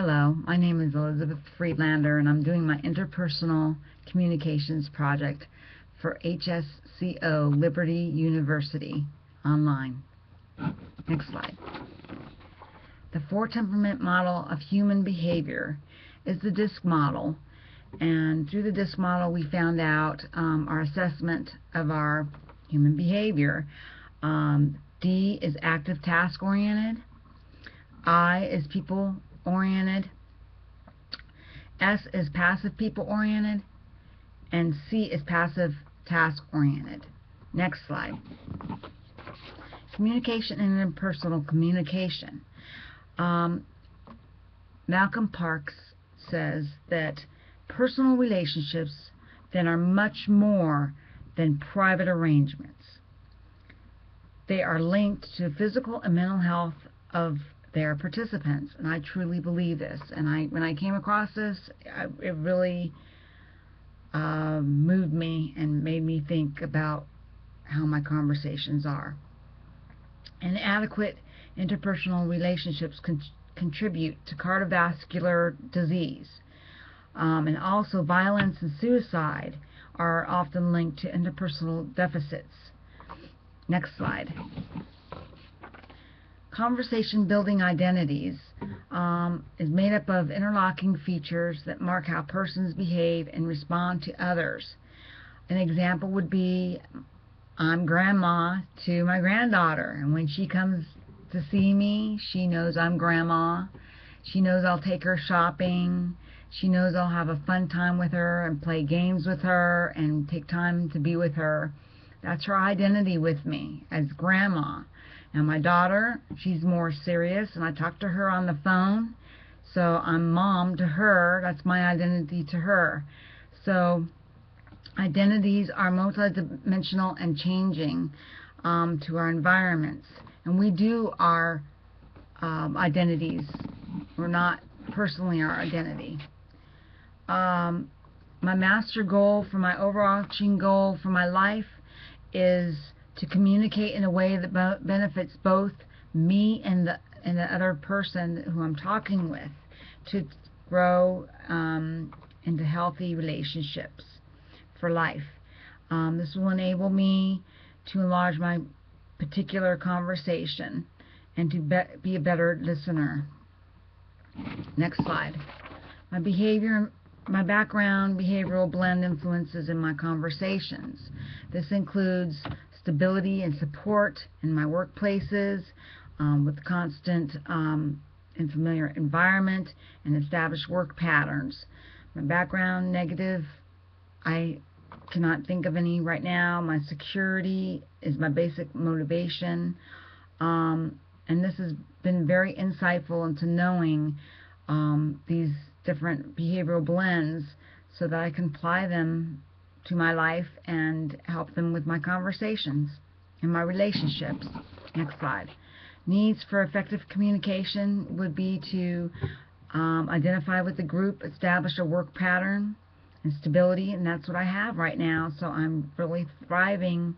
Hello, my name is Elizabeth Friedlander, and I'm doing my interpersonal communications project for HSCO Liberty University online. Next slide. The four-temperament model of human behavior is the DISC model, and through the DISC model we found out our assessment of our human behavior. D is active task-oriented, I is people-oriented, S is passive people-oriented, and C is passive task-oriented. Next slide. Communication and interpersonal communication. Malcolm Parks says that personal relationships then are much more than private arrangements. They are linked to physical and mental health of their participants, and I truly believe this. And when I came across this, it really moved me and made me think about how my conversations are. Inadequate interpersonal relationships contribute to cardiovascular disease, and also violence and suicide are often linked to interpersonal deficits. Next slide. Conversation building identities is made up of interlocking features that mark how persons behave and respond to others. An example would be, I'm grandma to my granddaughter, and when she comes to see me, she knows I'm grandma. She knows I'll take her shopping. She knows I'll have a fun time with her and play games with her and take time to be with her. That's her identity with me as grandma. And my daughter, she's more serious, and I talk to her on the phone, so I'm mom to her. That's my identity to her. So identities are multidimensional and changing to our environments, and we do our identities. We're not personally our identity. My master goal for my overarching goal for my life is to communicate in a way that benefits both me and the other person who I'm talking with, to grow into healthy relationships for life. This will enable me to enlarge my particular conversation and to be a better listener. Next slide. My background behavioral blend influences in my conversations. This includes stability and support in my workplaces, with constant and familiar environment and established work patterns. My background negative, I cannot think of any right now. My security is my basic motivation, and this has been very insightful into knowing these different behavioral blends so that I can apply them to my life and help them with my conversations and my relationships. Next slide. Needs for effective communication would be to identify with the group, establish a work pattern and stability, and that's what I have right now. So I'm really thriving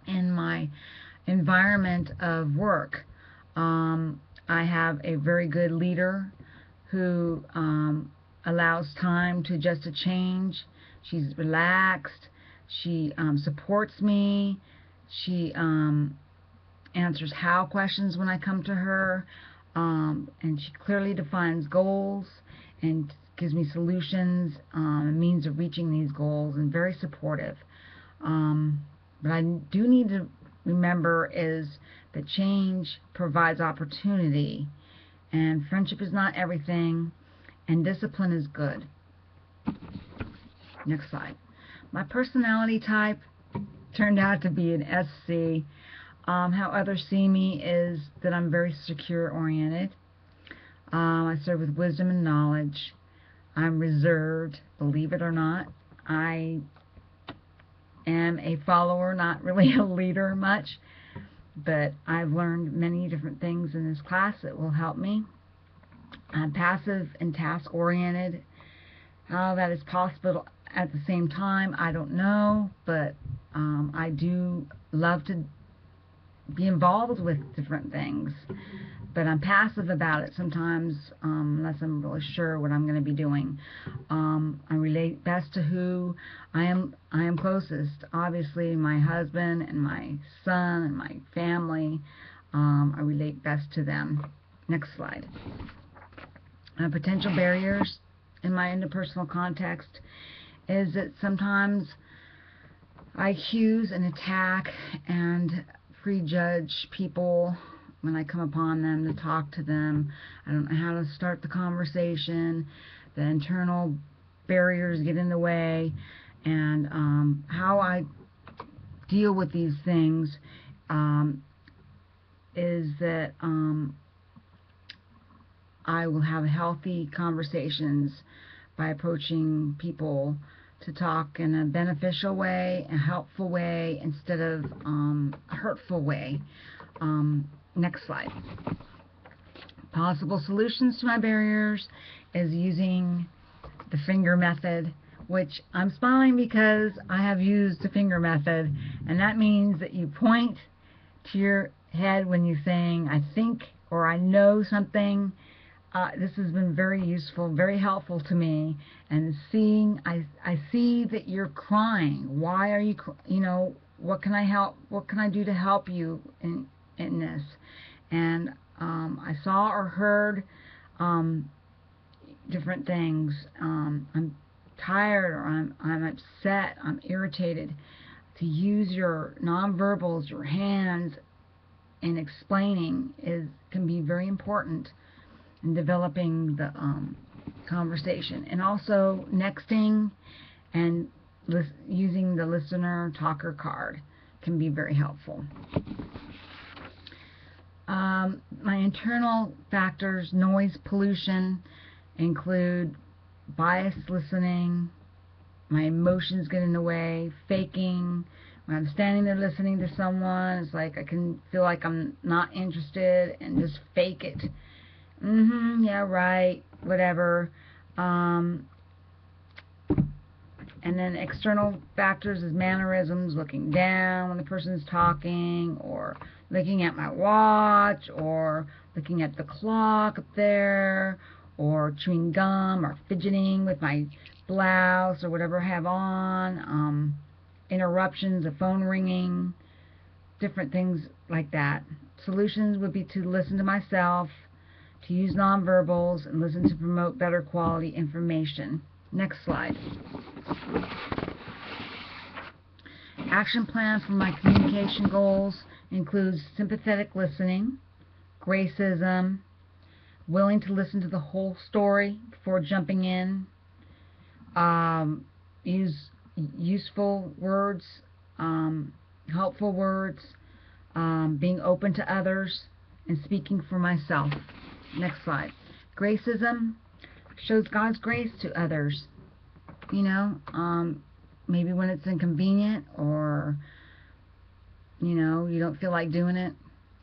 in my environment of work. I have a very good leader who allows time to adjust to change. She's relaxed. She supports me. She answers how questions when I come to her, and she clearly defines goals and gives me solutions and means of reaching these goals, and very supportive. But I do need to remember is that change provides opportunity, and friendship is not everything, and discipline is good. Next slide. My personality type turned out to be an SC. How others see me is that I'm very secure-oriented. I serve with wisdom and knowledge. I'm reserved, believe it or not. I am a follower, not really a leader much, but I've learned many different things in this class that will help me. I'm passive and task-oriented. How that is possible at the same time, I don't know, but I do love to be involved with different things, but I'm passive about it sometimes, unless I'm really sure what I'm going to be doing. I relate best to who I am closest. Obviously, my husband and my son and my family. I relate best to them. Next slide. Potential barriers in my interpersonal context is that sometimes I accuse and attack and prejudge people when I come upon them to talk to them. I don't know how to start the conversation. The internal barriers get in the way, and how I deal with these things is that I will have healthy conversations by approaching people to talk in a beneficial way, a helpful way, instead of a hurtful way. Next slide. Possible solutions to my barriers is using the finger method, which I'm smiling because I have used the finger method, and that means that you point to your head when you're saying I think or I know something. This has been very useful, very helpful to me. And I see that you're crying. Why are you, what can I do to help you in this? And I saw or heard different things. I'm tired, or I'm upset, I'm irritated. To use your nonverbals, your hands, in explaining can be very important in developing the conversation. And also nexting and using the listener talker card can be very helpful. My internal factors, noise pollution, include biased listening, my emotions get in the way, faking. When I'm standing there listening to someone, it's like I can feel like I'm not interested and just fake it. Yeah, right, whatever. And then external factors is mannerisms, looking down when the person's talking, or looking at my watch, or looking at the clock up there, or chewing gum, or fidgeting with my blouse, or whatever I have on. Interruptions, the phone ringing, different things like that. Solutions would be to listen to myself, to use nonverbals, and listen to promote better quality information. Next slide. Action plan for my communication goals includes sympathetic listening, gracism, willing to listen to the whole story before jumping in, use useful words, helpful words, being open to others, and speaking for myself. Next slide. Gracism shows God's grace to others. Maybe when it's inconvenient, or you don't feel like doing it,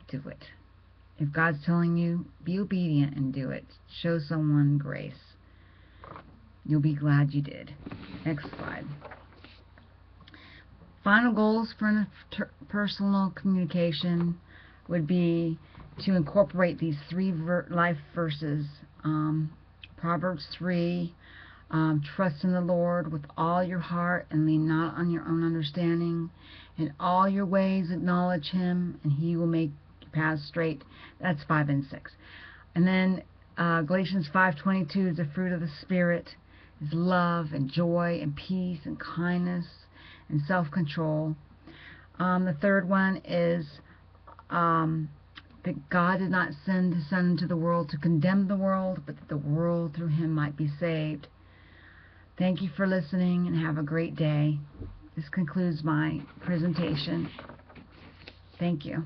do it. If God's telling you, be obedient and do it. Show someone grace. You'll be glad you did. Next slide. Final goals for interpersonal communication would be to incorporate these 3 life verses. Proverbs 3, trust in the Lord with all your heart and lean not on your own understanding. In all your ways acknowledge Him, and He will make your paths straight. That's 5 and 6. And then Galatians 5:22 is the fruit of the Spirit, is love and joy and peace and kindness and self-control. The third one is that God did not send His Son into the world to condemn the world, but that the world through Him might be saved. Thank you for listening, and have a great day. This concludes my presentation. Thank you.